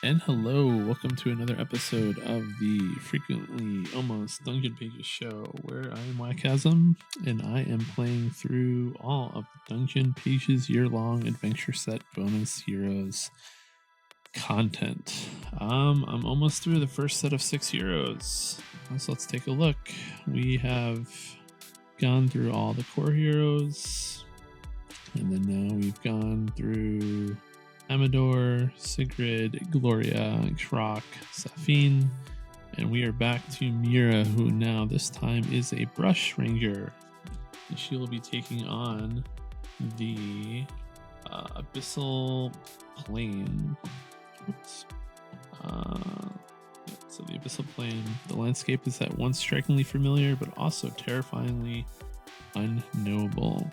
And hello, welcome to another episode of the Frequently Almost Dungeon Pages show, where I am wakasm and I am playing through all of the Dungeon Pages year-long adventure set bonus heroes content. I'm almost through the first set of 6 heroes, so let's take a look. We have gone through all the core heroes, and then now we've gone through Amador, Sigrid, Gloria, Shrock, Safine, and we are back to Mira, who now this time is a Brush Ranger. And she will be taking on the Abyssal Plane. Oops. So the Abyssal Plane, the landscape is at once strikingly familiar, but also terrifyingly unknowable.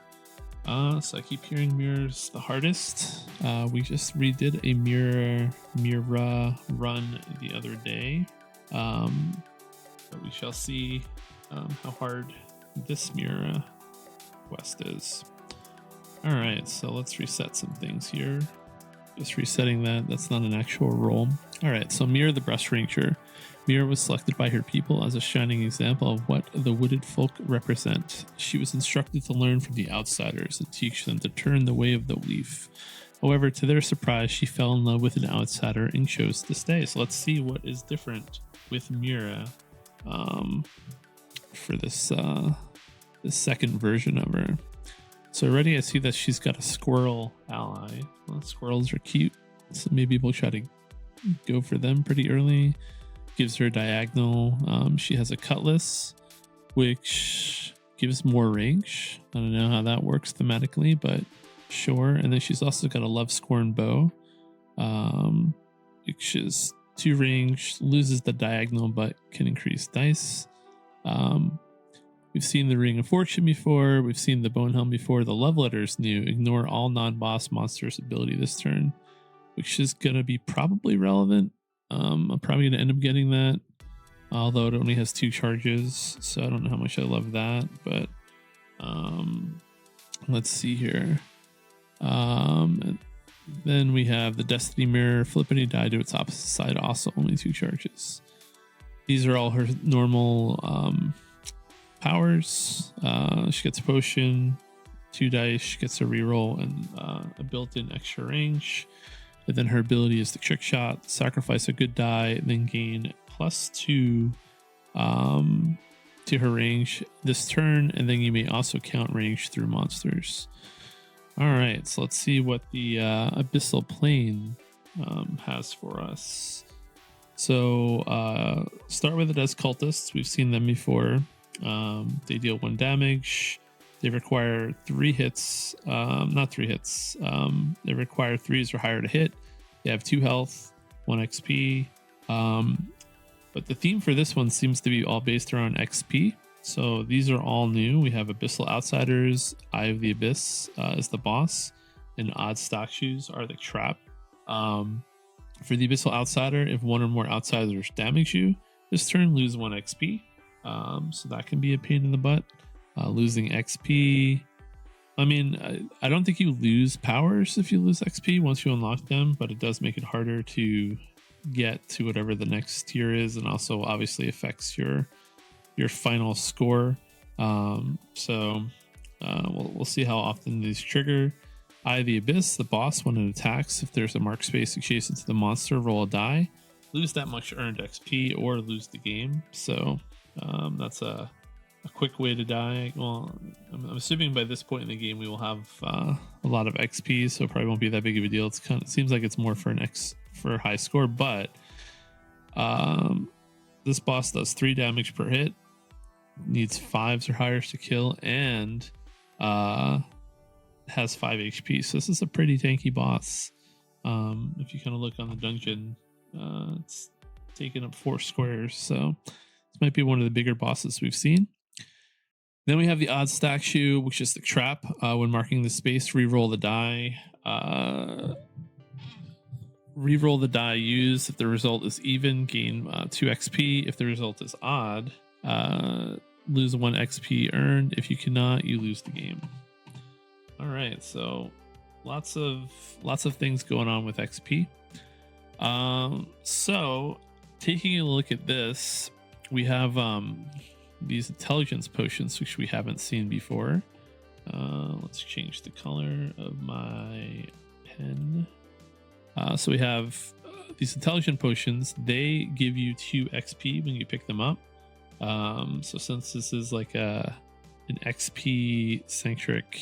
So I keep hearing Mira's the hardest. We just redid a Mira run the other day. But we shall see how hard this Mira quest is. Alright, so let's reset some things here. Just resetting that's not an actual roll. Alright, so Mira the Brush Ranger. Mira was selected by her people as a shining example of what the wooded folk represent. She was instructed to learn from the outsiders and teach them to turn the way of the leaf. However, to their surprise, she fell in love with an outsider and chose to stay. So let's see what is different with Mira for this second version of her. So already I see that she's got a squirrel ally. Well, squirrels are cute, so maybe we'll try to go for them pretty early. Gives her diagonal. She has a cutlass, which gives more range. I don't know how that works thematically, but sure. And then she's also got a love scorn bow, which is 2 range, loses the diagonal, but can increase dice. We've seen the Ring of Fortune before. We've seen the Bone Helm before. The love letter is new. Ignore all non-boss monsters ability this turn, which is going to be probably relevant. I'm probably going to end up getting that, although it only has 2 charges, so I don't know how much I love that, but let's see here. And then we have the Destiny Mirror. Flip any die to its opposite side, also only 2 charges. These are all her normal powers. She gets a potion, 2 dice, she gets a reroll, and a built-in extra range. And then her ability is the trick shot, sacrifice a good die, then gain +2 to her range this turn, and then you may also count range through monsters. All right, so let's see what the Abyssal Plane has for us. So start with it as cultists. We've seen them before. They deal 1 damage. They require 3 hits, not 3 hits. They require 3s or higher to hit. They have 2 health, 1 XP. But the theme for this one seems to be all based around XP. So these are all new. We have Abyssal Outsiders, Eye of the Abyss is the boss, and Odd Stock Shoes are the trap. For the Abyssal Outsider, if 1 or more outsiders damage you this turn, lose 1 XP. So that can be a pain in the butt. Losing XP. I mean, I don't think you lose powers if you lose XP once you unlock them, but it does make it harder to get to whatever the next tier is, and also obviously affects your final score. So we'll see how often these trigger. Eye of the Abyss, the boss, when it attacks, if there's a mark space adjacent to the monster, roll a die, lose that much earned XP, or lose the game. So that's a quick way to die. Well, I'm assuming by this point in the game we will have a lot of XP, so it probably won't be that big of a deal. It seems like it's more for for a high score, but this boss does 3 damage per hit, needs 5s or higher to kill, and has 5 HP. So this is a pretty tanky boss. If you kind of look on the dungeon, it's taking up 4 squares, so this might be one of the bigger bosses we've seen. Then we have the Odd Stack Shoe, which is the trap. When marking the space, re-roll the die. Re-roll the die used. If the result is even, gain 2 XP. If the result is odd, lose 1 XP earned. If you cannot, you lose the game. All right, so lots of things going on with XP. So taking a look at this, we have these intelligence potions which we haven't seen before. Let's change the color of my pen. So we have these intelligent potions. They give you 2 XP when you pick them up. So since this is like an XP centric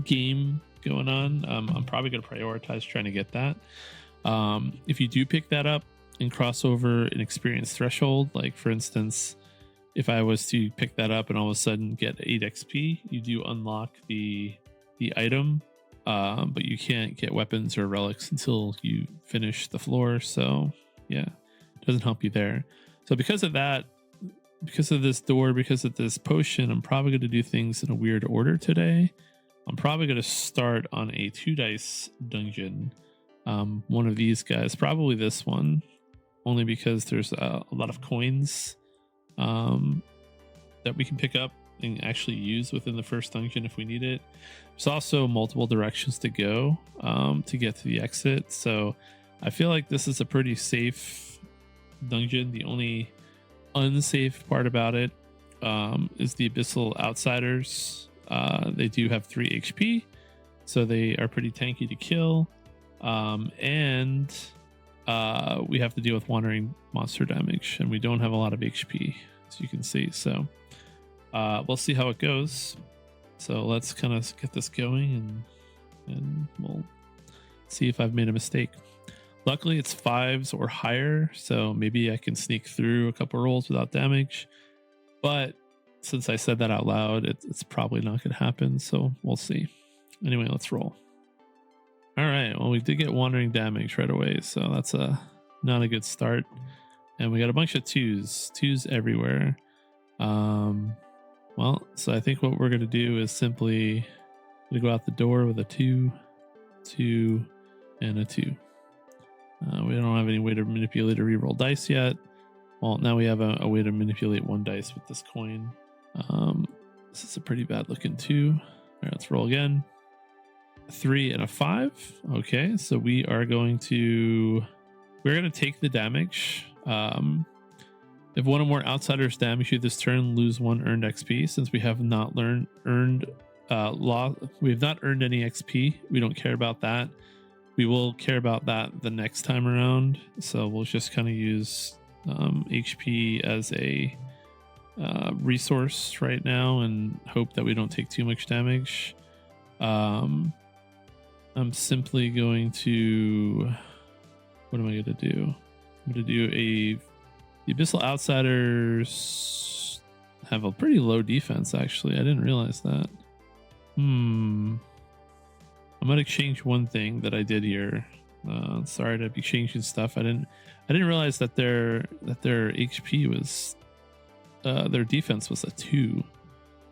game going on, I'm probably going to prioritize trying to get that. If you do pick that up and cross over an experience threshold, like for instance, if I was to pick that up and all of a sudden get 8 XP, you do unlock the item, but you can't get weapons or relics until you finish the floor. So yeah, it doesn't help you there. So because of that, because of this door, because of this potion, I'm probably going to do things in a weird order today. I'm probably going to start on a 2 dice dungeon. One of these guys, probably this one, only because there's a lot of coins that we can pick up and actually use within the first dungeon if we need it. There's also multiple directions to go to get to the exit. So I feel like this is a pretty safe dungeon. The only unsafe part about it is the Abyssal Outsiders. They do have 3 HP, so they are pretty tanky to kill. And we have to deal with wandering monster damage, and we don't have a lot of HP, as you can see. So we'll see how it goes. So let's kind of get this going, and we'll see if I've made a mistake. Luckily, it's 5s or higher, so maybe I can sneak through a couple rolls without damage. But since I said that out loud, it's probably not going to happen, so we'll see. Anyway, let's roll. All right, well, we did get wandering damage right away, so that's not a good start. And we got a bunch of 2s everywhere. Well, so I think what we're going to do is simply gonna go out the door with a 2, 2, and a 2. We don't have any way to manipulate or reroll dice yet. Well, now we have a way to manipulate 1 dice with this coin. This is a pretty bad looking 2. All right, let's roll again. A 3 and a 5. Okay, so we're going to take the damage. If one or more outsiders damage you this turn, lose 1 earned XP. Since we have not we have not earned any XP, we don't care about that. We will care about that the next time around. So we'll just kind of use HP as a resource right now and hope that we don't take too much damage. I'm simply going to, what am I going to do? I'm going to do the Abyssal Outsiders have a pretty low defense, actually. I didn't realize that. I'm going to change one thing that I did here. Sorry to be changing stuff. I didn't realize that their HP was, their defense was a 2.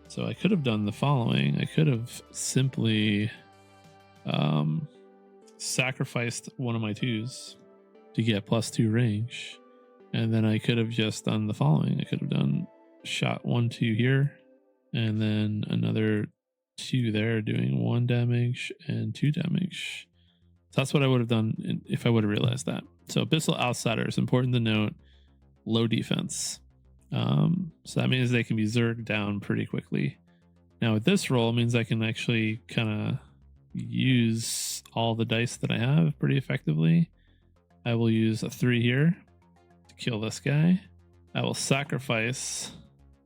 So I could have done the following. I could have simply sacrificed one of my 2s to get +2 range, and then I could have just done the following. I could have done shot 1, 2 here, and then another 2 there, doing 1 damage and 2 damage. So that's what I would have done if I would have realized that. So Abyssal Outsiders, important to note, low defense. So that means they can be zerged down pretty quickly. Now with this roll, it means I can actually kind of use all the dice that I have pretty effectively. I will use a 3 here to kill this guy. I will sacrifice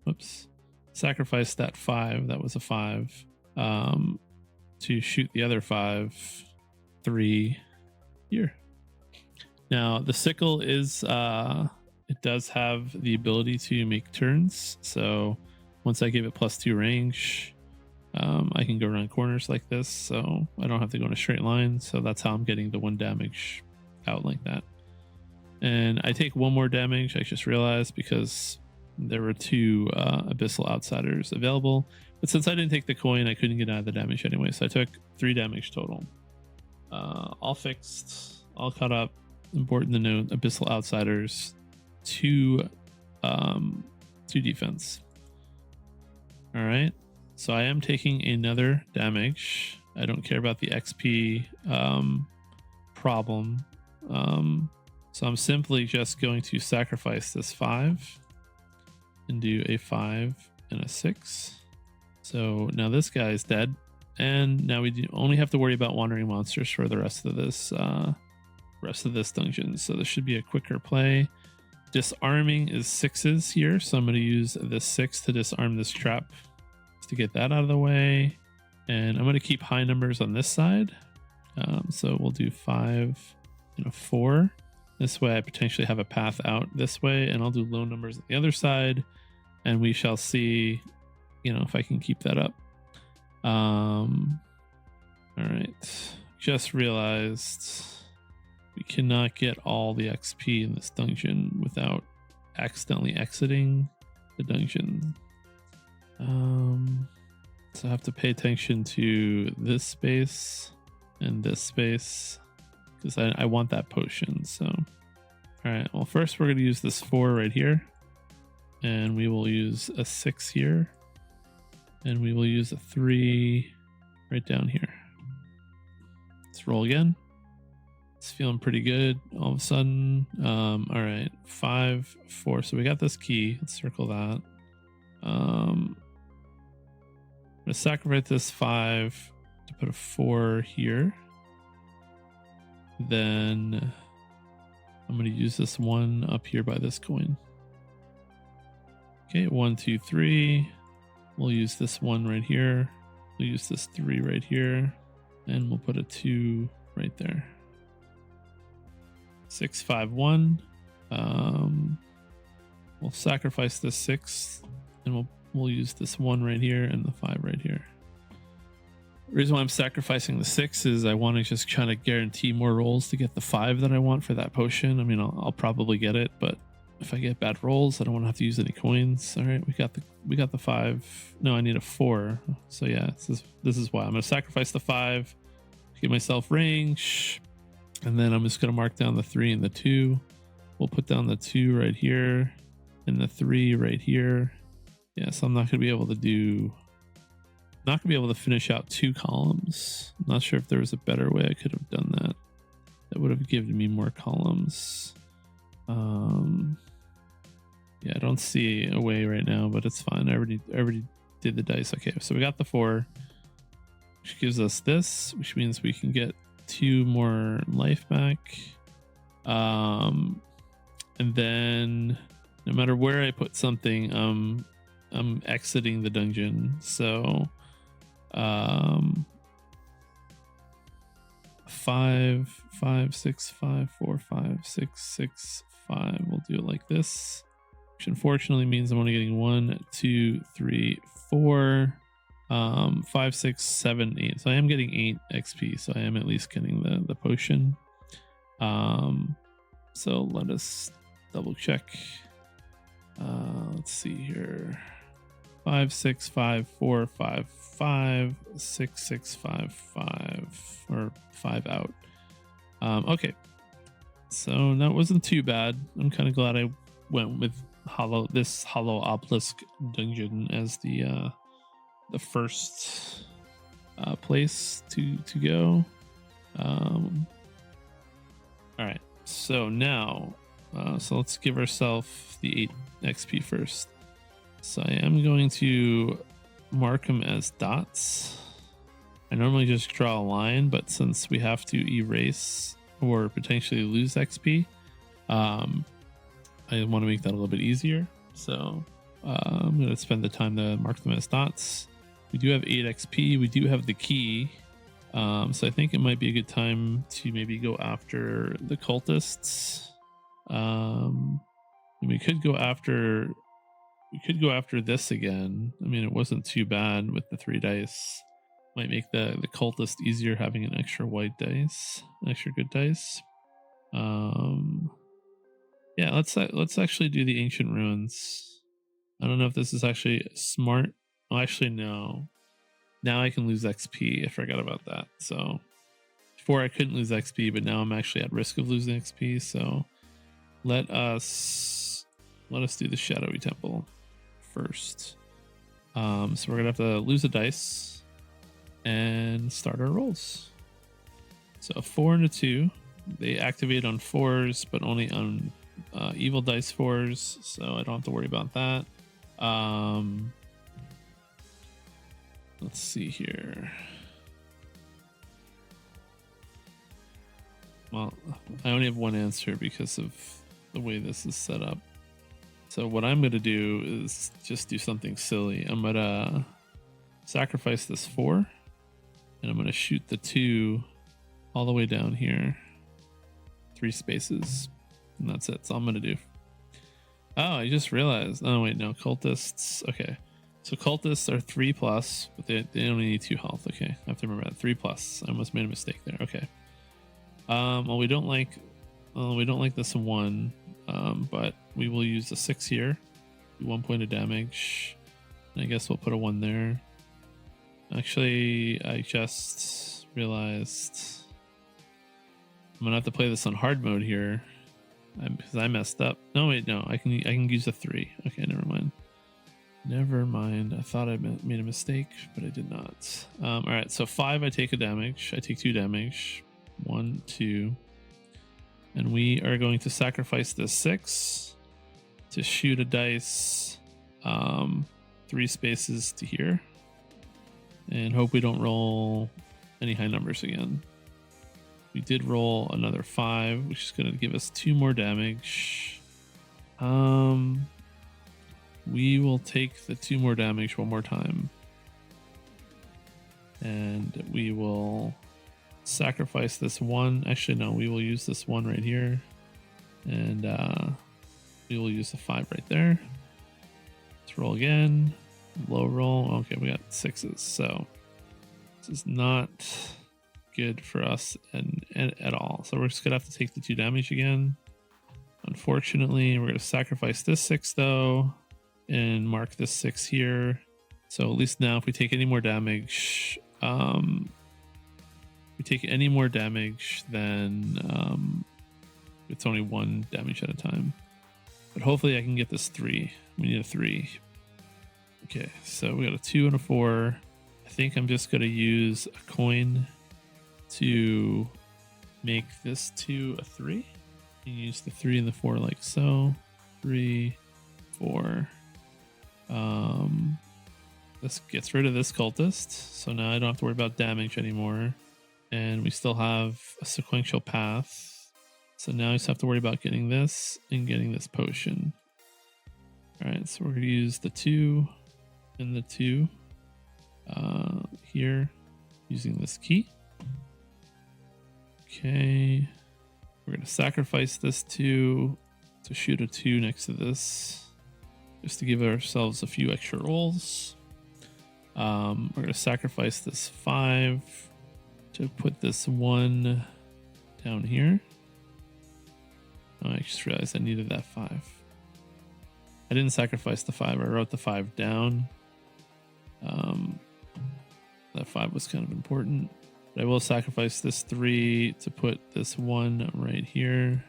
that 5. That was a 5 to shoot the other 5. 3 here. Now the sickle is it does have the ability to make turns. So once I give it +2 range, I can go around corners like this, so I don't have to go in a straight line. So that's how I'm getting the 1 damage out like that. And I take 1 more damage, I just realized, because there were 2 Abyssal Outsiders available. But since I didn't take the coin, I couldn't get out of the damage anyway. So I took 3 damage total. All fixed, all caught up. Important to note, Abyssal Outsiders, 2 defense. All right, so I am taking another damage. I don't care about the XP problem. So I'm simply just going to sacrifice this 5 and do a 5 and a 6. So now this guy is dead, and now we only have to worry about wandering monsters for the rest of this dungeon. So this should be a quicker play. Disarming is 6s here, so I'm going to use this 6 to disarm this trap to get that out of the way. And I'm going to keep high numbers on this side. So we'll do 5 and a 4. This way I potentially have a path out this way, and I'll do low numbers on the other side, and we shall see, if I can keep that up. All right. Just realized we cannot get all the XP in this dungeon without accidentally exiting the dungeon. So I have to pay attention to this space and this space because I want that potion. So, all right. Well, first we're going to use this 4 right here, and we will use a 6 here, and we will use a 3 right down here. Let's roll again. It's feeling pretty good all of a sudden. All right, 5, 4. So we got this key. Let's circle that. I'm gonna sacrifice this 5 to put a 4 here. Then I'm gonna use this 1 up here by this coin. Okay, 1, 2, 3. We'll use this 1 right here. We'll use this 3 right here, and we'll put a 2 right there. 6, 5, 1. We'll sacrifice this 6, and we'll use this 1 right here and the 5 right here. The reason why I'm sacrificing the 6 is I want to just kind of guarantee more rolls to get the 5 that I want for that potion. I mean, I'll probably get it, but if I get bad rolls, I don't want to have to use any coins. All right, we got the 5. No, I need a 4. So yeah, this is why I'm going to sacrifice the 5, give myself range. And then I'm just going to mark down the 3 and the 2. We'll put down the 2 right here and the 3 right here. Yeah, so I'm not going to be able to finish out 2 columns. I'm not sure if there was a better way I could have done that. That would have given me more columns. Yeah, I don't see a way right now, but it's fine. I already did the dice. Okay, so we got the 4, which gives us this, which means we can get 2 more life back. And then no matter where I put something, I'm exiting the dungeon. So 5, 5, 6, 5, 4, 5, 6, 6, 5. We'll do it like this, which unfortunately means I'm only getting 1, 2, 3, 4, 5, 6, 7, 8. So I am getting 8 XP. So I am at least getting the potion. So let us double check. Let's see here. 5, 6, 5, 4, 5, 5, 6, 6, 5, 5, or 5 out. Okay. So that wasn't too bad. I'm kind of glad I went with this hollow obelisk dungeon as the first place to go. All right. So now, so let's give ourselves the 8 XP first. So I am going to mark them as dots. I normally just draw a line, but since we have to erase or potentially lose XP, I want to make that a little bit easier. So I'm going to spend the time to mark them as dots. We do have 8 XP. We do have the key. So I think it might be a good time to maybe go after the cultists. We could go after this again. I mean, it wasn't too bad with the 3 dice. Might make the cultist easier having an extra white dice, extra good dice. Yeah, let's actually do the ancient ruins. I don't know if this is actually smart. Oh, actually, no. Now I can lose XP. I forgot about that. So before I couldn't lose XP, but now I'm actually at risk of losing XP. So let us do the Shadowy Temple first. So we're gonna have to lose a dice and start our rolls. So a 4 and a 2. they activate on 4s, but only on evil dice 4s, so I don't have to worry about that. Let's see here. Well, I only have one answer because of the way this is set up. So what I'm going to do is just do something silly. I'm going to sacrifice this 4, and I'm going to shoot the 2 all the way down here. 3 spaces. And that's it. That's all I'm going to do. Oh, I just realized. Oh, wait, no. Cultists. Okay. So cultists are 3+, but they only need 2 health. Okay. I have to remember that. 3+. I almost made a mistake there. Okay. Well, we don't like this 1, but we will use the 6 here. 1 point of damage. And I guess we'll put a 1 there. Actually, I just realized I'm gonna have to play this on hard mode here because I messed up. No, wait, no, I can use a 3. Okay, never mind. Never mind. I thought I made a mistake, but I did not. All right, so 5, I take a damage. I take 2 damage. 1, 2, and we are going to sacrifice this 6 to shoot a dice 3 spaces to here, and hope we don't roll any high numbers again. We did roll another 5, which is going to give us 2 more damage. We will take the 2 more damage one more time, and we will sacrifice this 1. Actually, no, we will use this 1 right here, and we will use the 5 right there. Let's roll again. Low roll. Okay, we got 6s, so this is not good for us and at all. So we're just gonna have to take the 2 damage again. Unfortunately, we're gonna sacrifice this 6 though, and mark this 6 here. So at least now, if we take any more damage, then it's only 1 damage at a time. But hopefully I can get this 3. We need a 3. Okay, so we got a 2 and a 4. I think I'm just going to use a coin to make this 2 a 3. You use the 3 and the 4 like so. 3, 4. This gets rid of this cultist, so now I don't have to worry about damage anymore. And we still have a sequential path. So now I just have to worry about getting this and getting this potion. Alright, so we're going to use the 2 and the 2 here using this key. Okay. We're going to sacrifice this 2 to shoot a 2 next to this, just to give ourselves a few extra rolls. We're going to sacrifice this 5 to put this 1 down here. Oh, I just realized I needed that 5. I didn't sacrifice the 5. I wrote the 5 down. That 5 was kind of important. But I will sacrifice this 3 to put this 1 right here.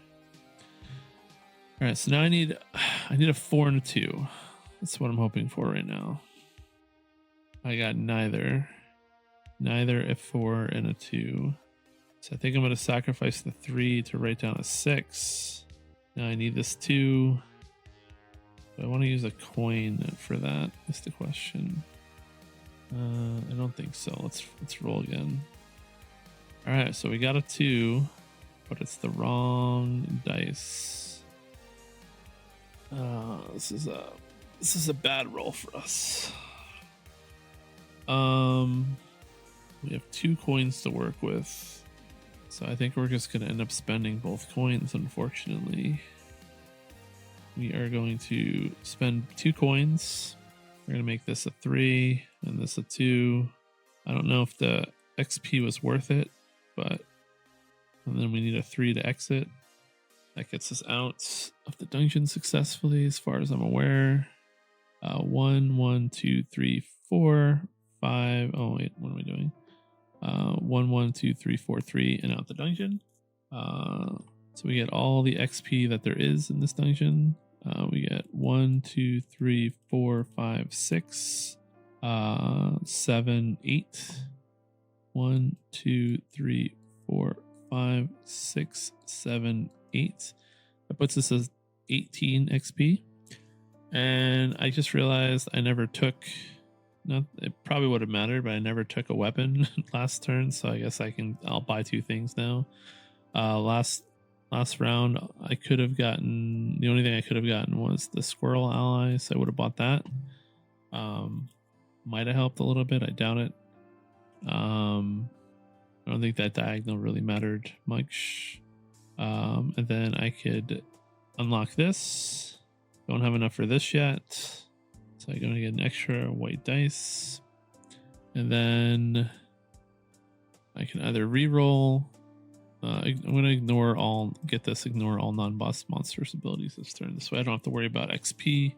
All right, so now I need a 4 and a 2. That's what I'm hoping for right now. I got neither a 4 and a 2. So I think I'm going to sacrifice the 3 to write down a 6. Now I need this 2. Do I want to use a coin for that? Is the question. I don't think so. Let's roll again. All right, so we got a 2, but it's the wrong dice. This is a bad roll for us. We have 2 coins to work with, so I think we're just going to end up spending both coins. Unfortunately, we are going to spend 2 coins. We're going to make this a 3 and this a 2. I don't know if the XP was worth it, but and then we need a 3 to exit. That gets us out of the dungeon successfully, as far as I'm aware. 1, 1, 2, 3, 4, 5. Oh wait, what am I doing? 1, 1, 2, 3, 4, 3, and out the dungeon. So we get all the XP that there is in this dungeon. We get 1, 2, 3, 4, 5, 6, 7, 8. 1, 2, 3, 4, 5, 6, 7, 8. That puts us as 18 XP. And I just realized I never took, not, it probably would have mattered, but I never took a weapon last turn. So I guess I'll buy 2 things now. Last round, I could have gotten, the only thing I could have gotten was the squirrel ally. So I would have bought that. Might have helped a little bit. I doubt it. I don't think that diagonal really mattered much. And then I could unlock this. Don't have enough for this yet. So I'm going to get an extra white dice. And then I can either re-roll. I'm going to ignore all non-boss monsters abilities this turn. This way I don't have to worry about XP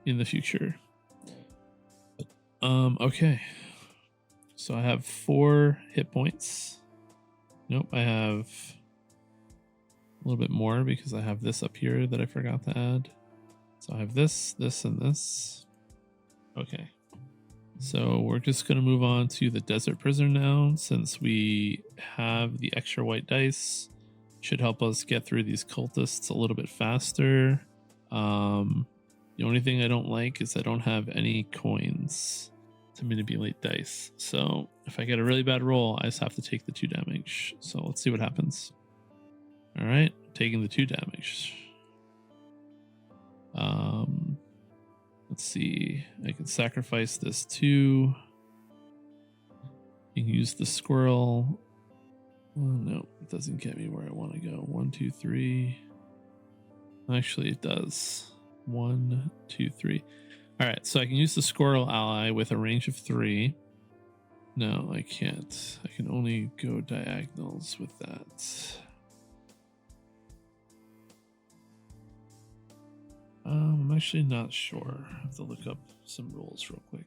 in the future. Okay. So I have 4 hit points. Nope, I have a little bit more because I have this up here that I forgot to add. So I have this, and this. Okay. So we're just going to move on to the Desert Prison now, since we have the extra white dice. Should help us get through these cultists a little bit faster. The only thing I don't like is I don't have any coins to manipulate dice. So if I get a really bad roll, I just have to take the 2 damage. So let's see what happens. All right, taking the 2 damage. Let's see. I can sacrifice this 2. You can use the squirrel. Oh, no, it doesn't get me where I want to go. 1, 2, 3. Actually, it does. 1, 2, 3. All right, so I can use the squirrel ally with a range of 3. No, I can't. I can only go diagonals with that. I'm actually not sure. I have to look up some rules real quick.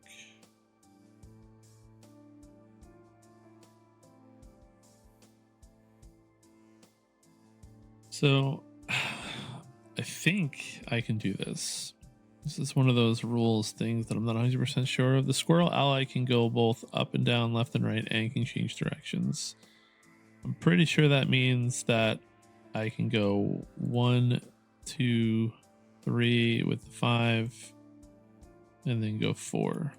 So I think I can do this. This is one of those rules things that I'm not 100% sure of. The squirrel ally can go both up and down, left and right, and can change directions. I'm pretty sure that means that I can go 1, 2, 3 with 5, and then go 4.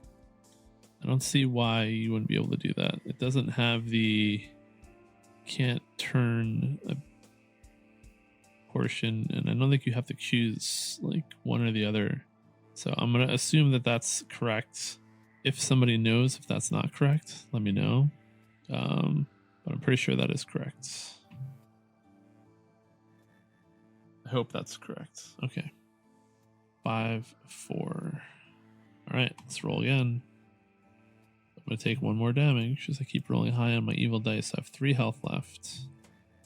I don't see why you wouldn't be able to do that. It doesn't have the can't turn a portion, and I don't think you have to choose like one or the other. So I'm going to assume that that's correct. If somebody knows if that's not correct, let me know. But I'm pretty sure that is correct. I hope that's correct. Okay. 5, 4. All right, let's roll again. I'm going to take 1 more damage as I keep rolling high on my evil dice. I have 3 health left.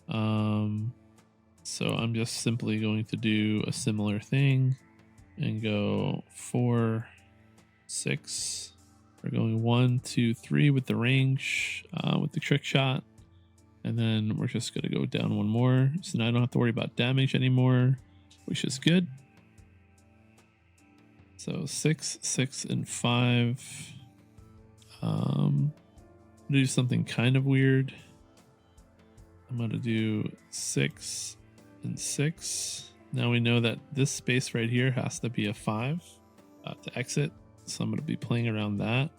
So I'm just simply going to do a similar thing and go 4, 6. We're going 1, 2, 3 with the range, with the trick shot. And then we're just going to go down 1 more. So now I don't have to worry about damage anymore, which is good. So 6, 6, and 5. Do something kind of weird. I'm going to do 6 and 6. Now we know that this space right here has to be a 5 to exit. So I'm going to be playing around that.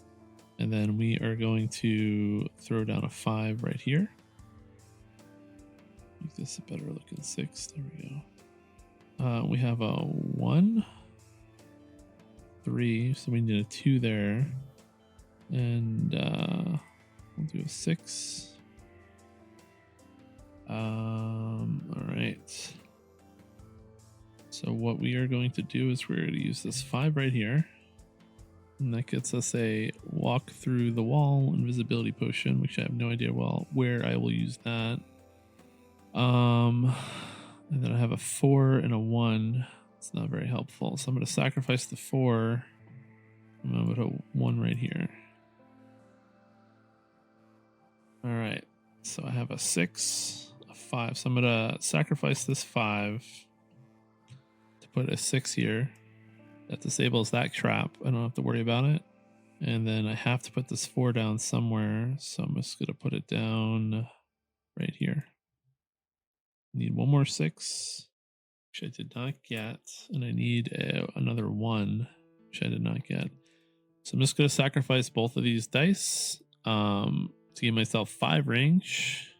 And then we are going to throw down a 5 right here. Make this a better looking 6. There we go. We have a 1, 3. So we need a 2 there. And we'll do a 6. All right. So what we are going to do is we're going to use this 5 right here. And that gets us a walk through the wall invisibility potion, which I have no idea where I will use that. And then I have a 4 and a 1. It's not very helpful. So I'm going to sacrifice the 4. I'm going to put a 1 right here. All right. So I have a 6, a 5. So I'm going to sacrifice this 5 to put a 6 here. That disables that trap. I don't have to worry about it. And then I have to put this 4 down somewhere. So I'm just going to put it down right here. Need one more 6, which I did not get, and I need another 1, which I did not get. So I'm just going to sacrifice both of these dice to give myself 5 range,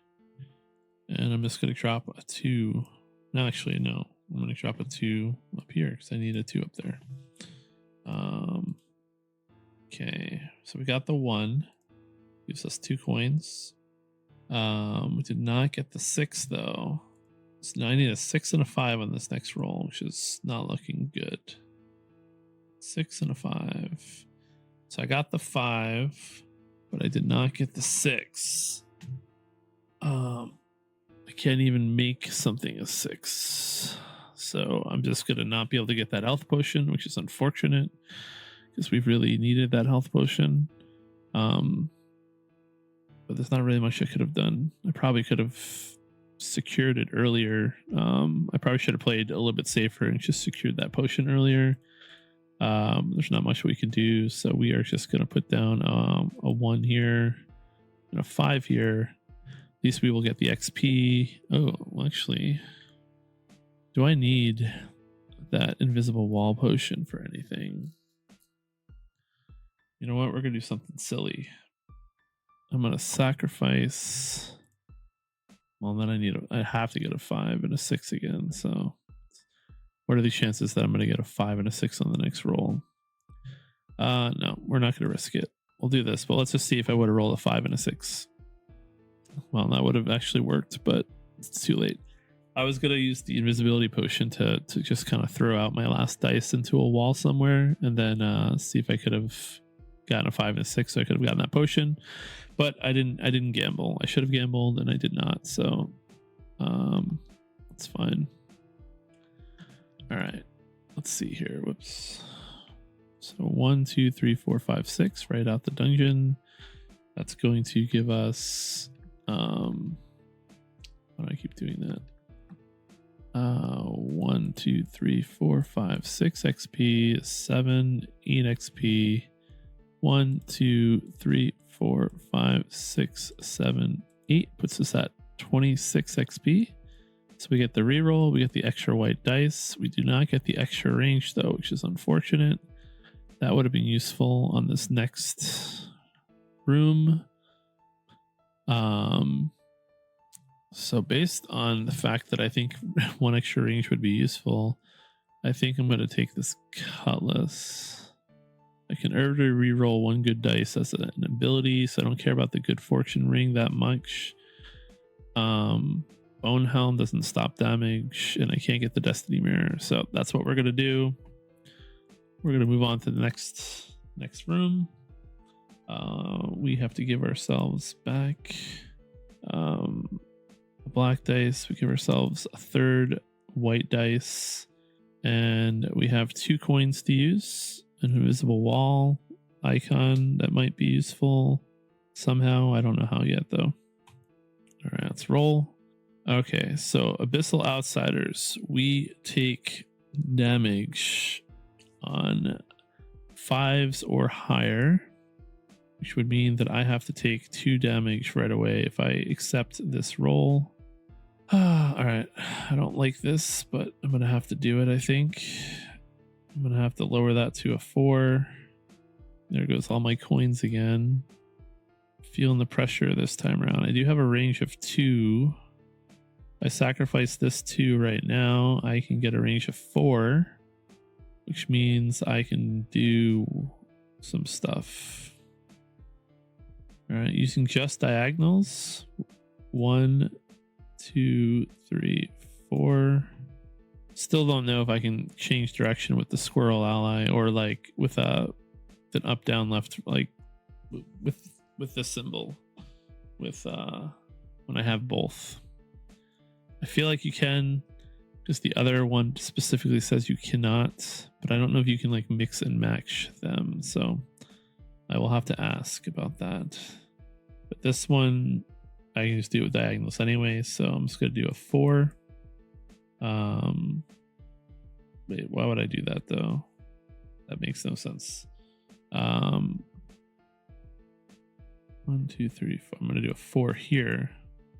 and I'm just going to drop a 2. No, actually, no. I'm going to drop a 2 up here because I need a 2 up there. Okay, so we got the 1. Gives us 2 coins. We did not get the 6 though. So now I need a 6 and a 5 on this next roll, which is not looking good. 6 and a 5. So I got the 5, but I did not get the 6. I can't even make something a 6. So I'm just going to not be able to get that health potion, which is unfortunate because we've really needed that health potion. But there's not really much I could have done. I probably could have secured it earlier. I probably should have played a little bit safer and just secured that potion earlier. There's not much we can do, so we are just going to put down a 1 here and a 5 here. At least we will get the XP. Oh, well, actually, do I need that invisible wall potion for anything? You know what? We're going to do something silly. I'm going to sacrifice. Well, then I have to get a 5 and a 6 again. So what are the chances that I'm going to get a 5 and a 6 on the next roll? No, we're not going to risk it. We'll do this, but let's just see if I would have rolled a 5 and a 6. Well, that would have actually worked, but it's too late. I was going to use the invisibility potion to just kind of throw out my last dice into a wall somewhere and then see if I could have gotten a 5 and a 6, so I could have gotten that potion. But I didn't gamble. I should have gambled and I did not. So it's fine. All right. Let's see here. Whoops. So 1, 2, 3, 4, 5, 6 right out the dungeon. That's going to give us why do I keep doing that? 1, 2, 3, 4, 5, 6 XP, 7, 8 XP. 1, 2, 3, 4, 5, 6, 7, 8 puts us at 26 XP. So we get the reroll, we get the extra white dice. We do not get the extra range though, which is unfortunate. That would have been useful on this next room. So based on the fact that I think 1 extra range would be useful, I think I'm going to take this cutlass. I can early reroll 1 good dice as an ability, so I don't care about the good fortune ring that much. Bone Helm doesn't stop damage, and I can't get the Destiny Mirror, so that's what we're gonna do. We're gonna move on to the next room. We have to give ourselves back a black dice. We give ourselves a 3rd white dice, and we have 2 coins to use. An invisible wall icon that might be useful somehow. I don't know how yet though. All right, let's roll. Okay, so Abyssal Outsiders. We take damage on 5s or higher, which would mean that I have to take 2 damage right away if I accept this roll. All right, I don't like this, but I'm gonna have to do it, I think. I'm going to have to lower that to a 4. There goes all my coins again. Feeling the pressure this time around. I do have a range of 2. If I sacrifice this 2 right now, I can get a range of 4, which means I can do some stuff. All right, using just diagonals. 1, 2, 3, 4. Still don't know if I can change direction with the squirrel ally or like with an up, down, left, like with this symbol with when I have both. I feel like you can, because the other one specifically says you cannot, but I don't know if you can like mix and match them. So I will have to ask about that. But this one I can just do it with diagonals anyway, so I'm just gonna do a 4. Wait, why would I do that though? That makes no sense. 1, 2, 3, 4. I'm gonna do a 4 here.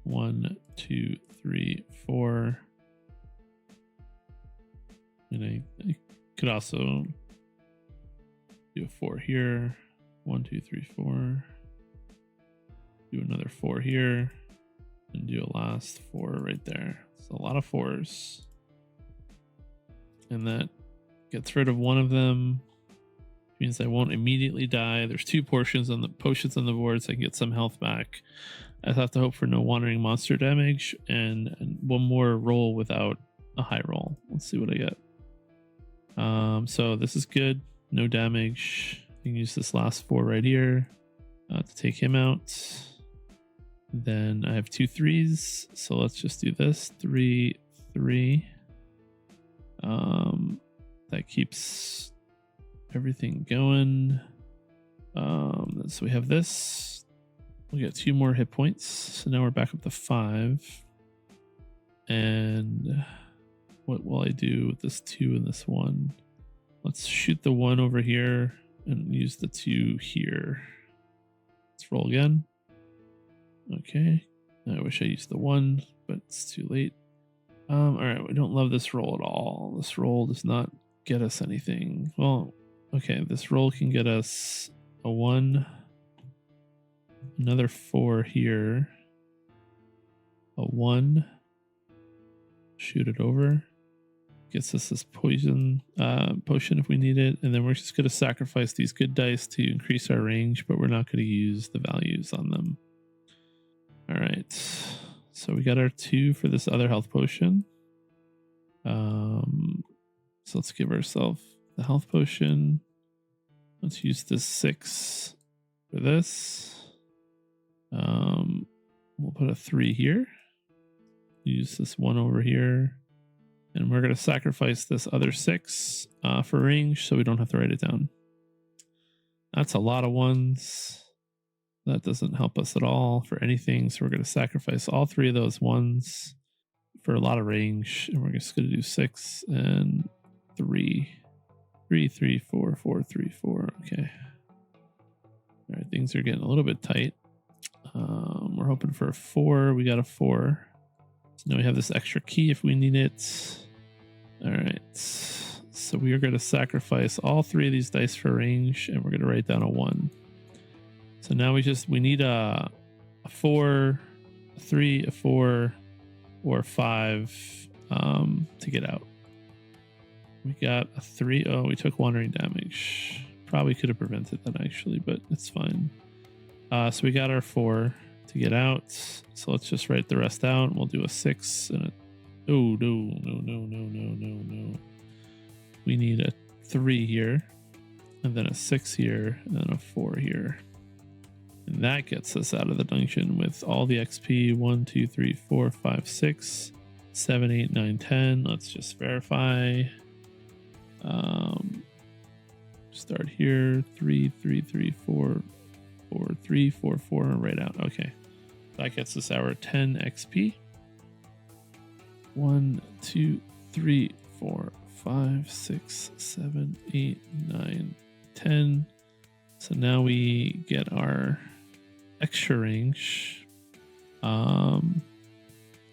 1, 2, 3, 4. And I could also do a 4 here. 1, 2, 3, 4. Do another 4 here. And do a last 4 right there. So a lot of 4s. And that gets rid of one of them. Means I won't immediately die. There's 2 potions on the potions on the board, so I can get some health back. I have to hope for no wandering monster damage and one more roll without a high roll. Let's see what I get. So this is good. No damage. I can use this last 4 right here to take him out. Then I have 2 3s, so let's just do this. 3, 3. That keeps everything going. So we have this. We get 2 more hit points. So now we're back up to 5. And what will I do with this 2 and this 1? Let's shoot the 1 over here and use the 2 here. Let's roll again. Okay. I wish I used the 1, but it's too late. All right. We don't love this roll at all. This roll does not get us anything. Well, okay. This roll can get us a 1, another 4 here, a 1, shoot it over, gets us this potion if we need it, and then we're just going to sacrifice these good dice to increase our range, but we're not going to use the values on them. All right, so we got our 2 for this other health potion. So let's give ourselves the health potion. Let's use this 6 for this. We'll put a 3 here. Use this 1 over here. And we're going to sacrifice this other 6 for range so we don't have to write it down. That's a lot of 1s. That doesn't help us at all for anything. So we're going to sacrifice all 3 of those 1s for a lot of range. And we're just going to do 6 and 3. 3, 3, 4, 4, 3, 4. Okay. All right. Things are getting a little bit tight. We're hoping for a 4. We got a 4. So now we have this extra key if we need it. All right. So we are going to sacrifice all 3 of these dice for range, and we're going to write down a 1. So now we need a 4, a 3, a 4, or a 5 to get out. We got a 3. Oh, we took wandering damage. Probably could have prevented that actually, but it's fine. So we got our 4 to get out. So let's just write the rest out. We'll do a 6 and a... Oh, no. We need a 3 here, and then a 6 here, and then a 4 here. And that gets us out of the dungeon with all the XP. 1, 2, 3, 4, 5, 6, 7, 8, 9, 10. Let's just verify. Start here. 3, 3, 3, 4, 4, 3, 4, 4, and right out. Okay. That gets us our 10 XP. 1, 2, 3, 4, 5, 6, 7, 8, 9, 10. So now we get our extra range. And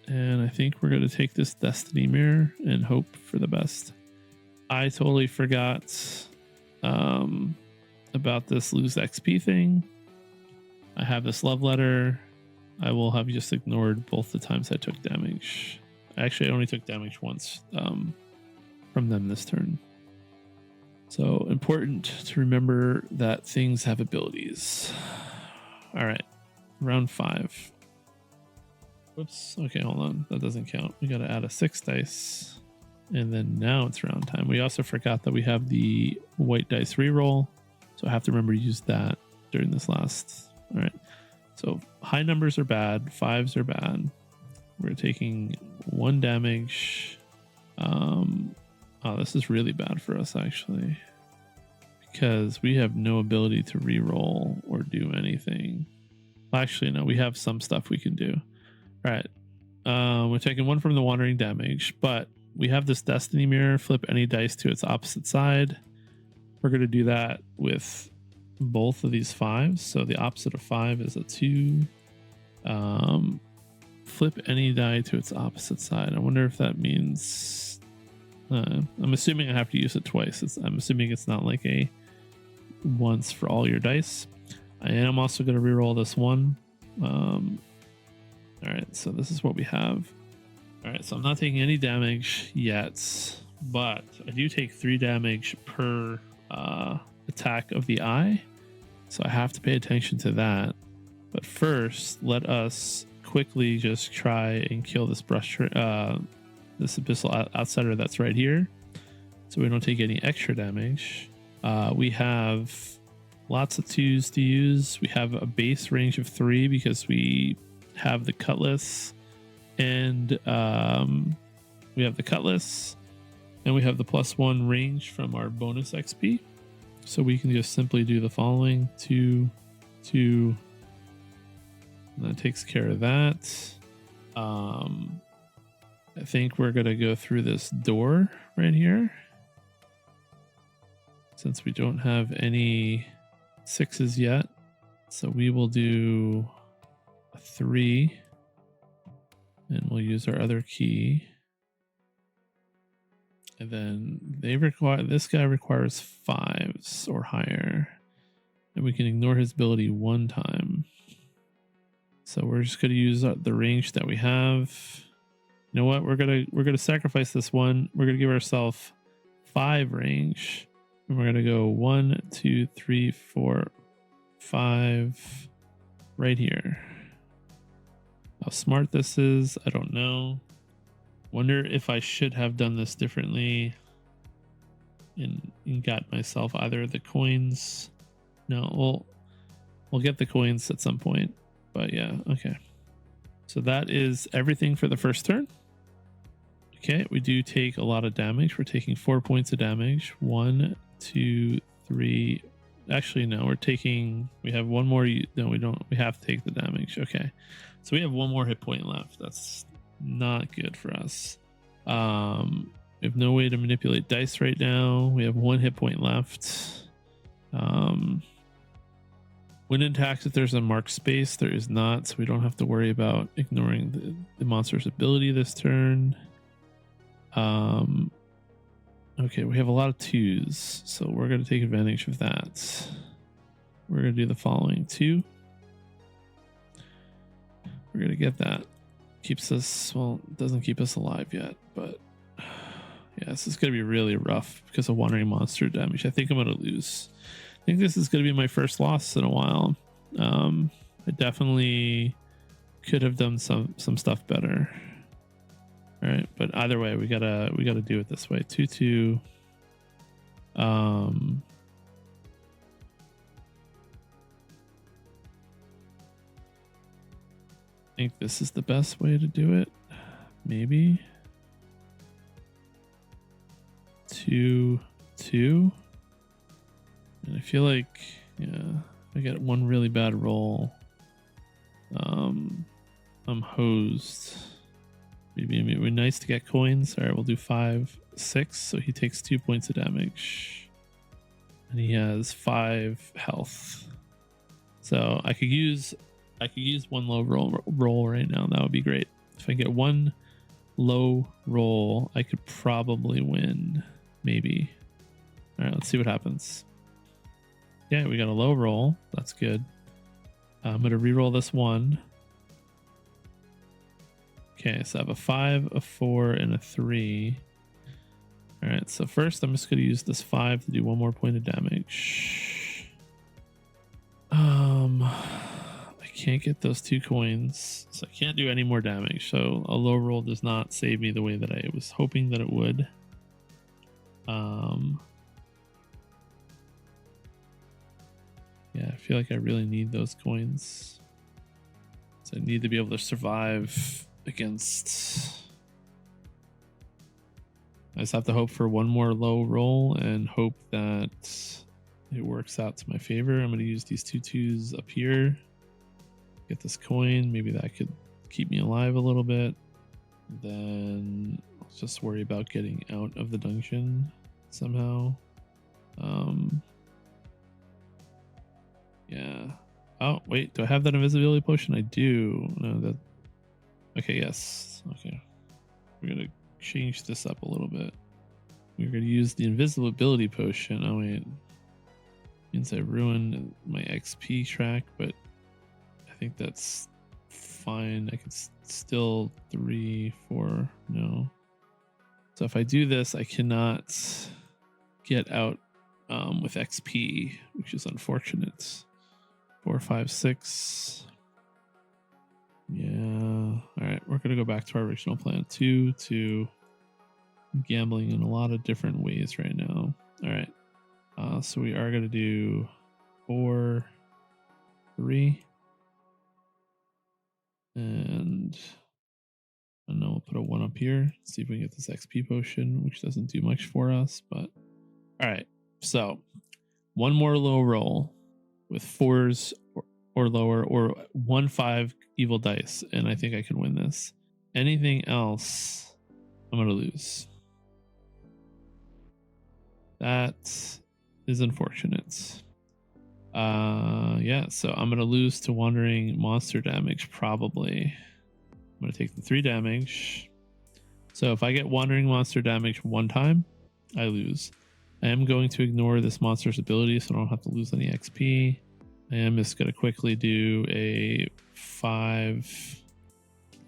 I think we're going to take this Destiny Mirror and hope for the best. I totally forgot about this lose XP thing. I have this love letter. I will have just ignored both the times I took damage. Actually, I only took damage once from them this turn. So important to remember that things have abilities. All right, round 5. Whoops. Okay, hold on. That doesn't count. We got to add a 6 dice. And then now it's round time. We also forgot that we have the white dice reroll. So I have to remember to use that during this last. All right. So high numbers are bad. 5s are bad. We're taking 1 damage. Oh, this is really bad for us, actually. Because we have no ability to reroll or do anything. Actually, no, we have some stuff we can do. All right. We're taking 1 from the wandering damage, but we have this Destiny Mirror. Flip any dice to its opposite side. We're going to do that with both of these 5s. So the opposite of 5 is a 2. flip any die to its opposite side. I wonder if that means I'm assuming I have to use it twice. I'm assuming it's not like a once for all your dice. I am also going to reroll this one. All right, so this is what we have. All right, so I'm not taking any damage yet, but I do take 3 damage per attack of the eye, so I have to pay attention to that. But first, let us quickly just try and kill this this abyssal outsider that's right here, so we don't take any extra damage. We have lots of 2s to use. We have a base range of 3 because we have the cutlass, and we have the cutlass, and we have the +1 range from our bonus XP. So we can just simply do the following: 2, 2. And that takes care of that. I think we're gonna go through this door right here, since we don't have any 6s yet. So we will do a 3, and we'll use our other key. And then this guy requires 5s or higher, and we can ignore his ability 1 time. So we're just gonna use the range that we have. You know what? We're gonna sacrifice this one. We're gonna give ourselves 5 range, and we're gonna go 1, 2, 3, 4, 5 right here. How smart this is, I don't know. Wonder if I should have done this differently and got myself either the coins. No, we'll get the coins at some point. But yeah, okay. So that is everything for the first turn. Okay, we do take a lot of damage. We're taking 4 points of damage. 1, 2, 3. Actually, no, we have one more. No, we don't. We have to take the damage. Okay. So we have 1 more hit point left. That's not good for us. We have no way to manipulate dice right now. We have 1 hit point left. When in attacks, if there's a marked space, there is not, so we don't have to worry about ignoring the monster's ability this turn. Okay, we have a lot of 2s, so we're going to take advantage of that. We're going to do the following: 2. We're going to get that. Keeps us, well, it doesn't keep us alive yet, but yeah, this is going to be really rough because of wandering monster damage. I think I'm going to lose. I think this is going to be my first loss in a while. I definitely could have done some stuff better. All right, but either way, we gotta do it this way. 2, 2. I think this is the best way to do it. Maybe 2, 2. And I feel like, yeah, I get 1 really bad roll. I'm hosed. Maybe it would be nice to get coins. All right, we'll do 5, 6. So he takes 2 points of damage, and he has 5 health. So I could use 1 low roll right now. That would be great. If I get 1 low roll, I could probably win. Maybe. All right, let's see what happens. Yeah, we got a low roll. That's good. I'm going to re-roll this 1. Okay, so I have a 5, a 4, and a 3. All right, so first I'm just going to use this 5 to do 1 more point of damage. I can't get those 2 coins, so I can't do any more damage. So a low roll does not save me the way that I was hoping that it would. Yeah, I feel like I really need those coins. So I need to be able to survive against... I just have to hope for 1 more low roll and hope that it works out to my favor. I'm going to use these 2 2s up here. Get this coin. Maybe that could keep me alive a little bit. Then I'll just worry about getting out of the dungeon somehow. Yeah. Oh, wait. Do I have that invisibility potion? I do. No, Okay, yes. Okay. We're going to change this up a little bit. We're going to use the invisibility potion. Oh, wait. Means I ruined my XP track, but I think that's fine. I can still 3, 4. No. So if I do this, I cannot get out with XP, which is unfortunate. 4, 5, 6. Yeah. All right. We're going to go back to our original plan. 2, 2. I'm gambling in a lot of different ways right now. All right. So we are going to do 4, 3. And I don't know, we'll put a 1 up here. See if we can get this XP potion, which doesn't do much for us. But all right. So one more low roll with 4s or lower, or 1 5 evil dice, and I think I can win this. Anything else, I'm gonna lose. That is unfortunate. Yeah, so I'm gonna lose to wandering monster damage probably. I'm gonna take the 3 damage. So if I get wandering monster damage 1 time, I lose. I am going to ignore this monster's ability so I don't have to lose any XP. I am just going to quickly do a 5.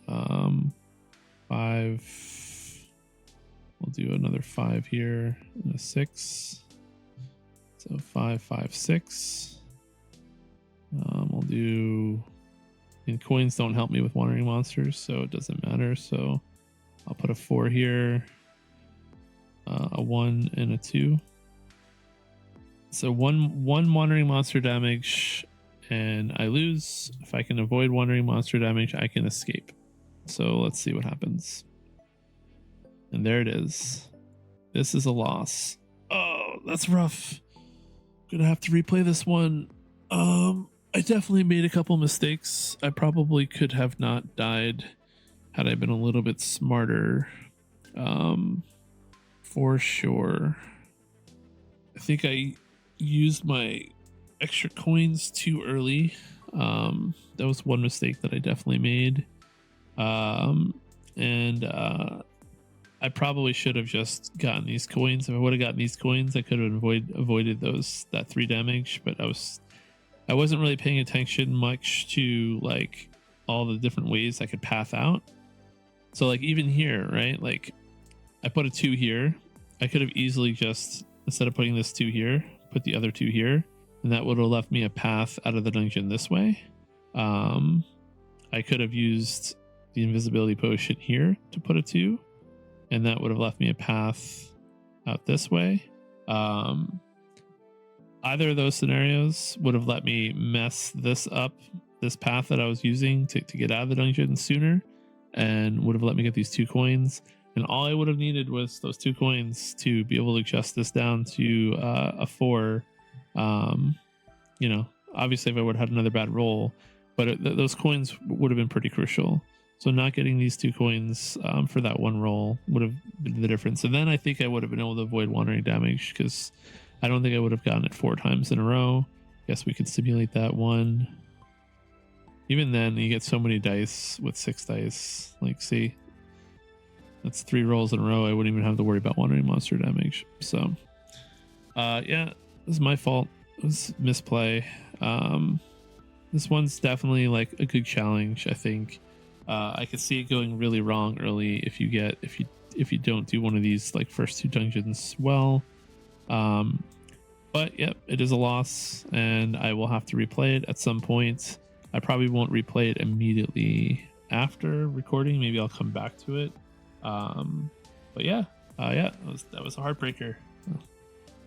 5. We'll do another 5 here and a 6. So 5, 5, 6. We'll do. And coins don't help me with wandering monsters, so it doesn't matter. So I'll put a 4 here, a 1 and a 2. So one wandering monster damage, and I lose. If I can avoid wandering monster damage, I can escape. So let's see what happens. And there it is. This is a loss. Oh, that's rough. Gonna have to replay this one. I definitely made a couple mistakes. I probably could have not died had I been a little bit smarter. For sure. I think I used my extra coins too early. That was one mistake that I definitely made. I probably should have just gotten these coins. If I would have gotten these coins, I could have avoided that 3 damage. But I wasn't really paying attention much to like all the different ways I could path out. So like even here, right? Like I put a 2 here. I could have easily just, instead of putting this 2 here, put the other 2 here, and that would have left me a path out of the dungeon this way. I could have used the invisibility potion here to put a 2, and that would have left me a path out this way. Either of those scenarios would have let me mess this up, this path that I was using to get out of the dungeon sooner, and would have let me get these 2 coins. And all I would have needed was those 2 coins to be able to adjust this down to a 4. Obviously if I would have had another bad roll, but those coins would have been pretty crucial. So not getting these 2 coins for that 1 roll would have been the difference. And then I think I would have been able to avoid wandering damage, because I don't think I would have gotten it 4 times in a row. Guess we could simulate that 1. Even then, you get so many dice with 6 dice. Like, see, that's 3 rolls in a row. I wouldn't even have to worry about wandering monster damage. So, yeah, this is my fault. It was misplay. This one's definitely like a good challenge, I think. I could see it going really wrong early if you don't do one of these like first 2 dungeons well. But yep, it is a loss, and I will have to replay it at some point. I probably won't replay it immediately after recording. Maybe I'll come back to it. But yeah, that was a heartbreaker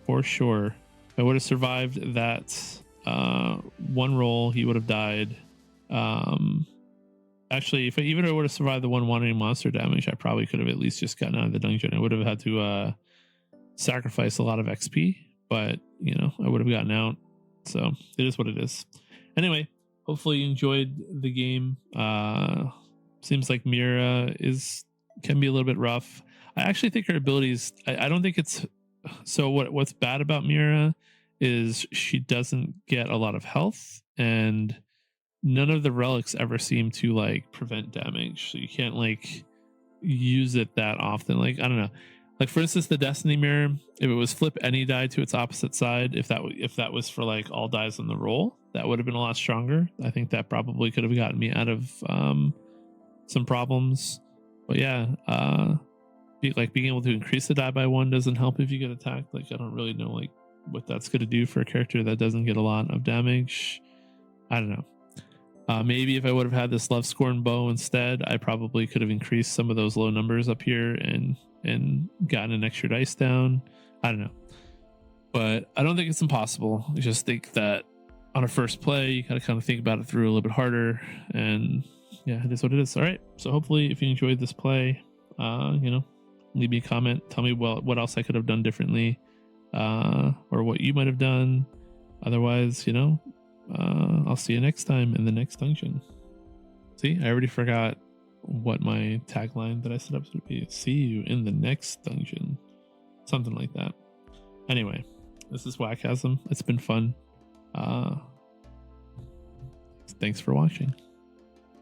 for sure. If I would have survived that 1 roll, he would have died. Actually, if I would have survived the 1 wandering monster damage, I probably could have at least just gotten out of the dungeon. I would have had to sacrifice a lot of XP, but I would have gotten out. So it is what it is. Anyway, hopefully you enjoyed the game. Seems like Mira can be a little bit rough. I actually think her abilities, I don't think it's so. What's bad about Mira is she doesn't get a lot of health, and none of the relics ever seem to like prevent damage, so you can't like use it that often. Like, I don't know, like for instance the Destiny mirror, if it was flip any die to its opposite side, if that was for like all dies on the roll, that would have been a lot stronger. I think that probably could have gotten me out of some problems. But yeah, being able to increase the die by 1 doesn't help if you get attacked. Like, I don't really know like what that's going to do for a character that doesn't get a lot of damage. I don't know. Maybe if I would have had this Love Scorn bow instead, I probably could have increased some of those low numbers up here and gotten an extra dice down. I don't know, but I don't think it's impossible. I just think that on a first play, you gotta kind of think about it through a little bit harder. And yeah, it is what it is. All right. So hopefully, if you enjoyed this play, leave me a comment. Tell me what else I could have done differently, or what you might have done. Otherwise, I'll see you next time in the next dungeon. See, I already forgot what my tagline that I set up to be. See you in the next dungeon. Something like that. Anyway, this is wakasm. It's been fun. Thanks for watching.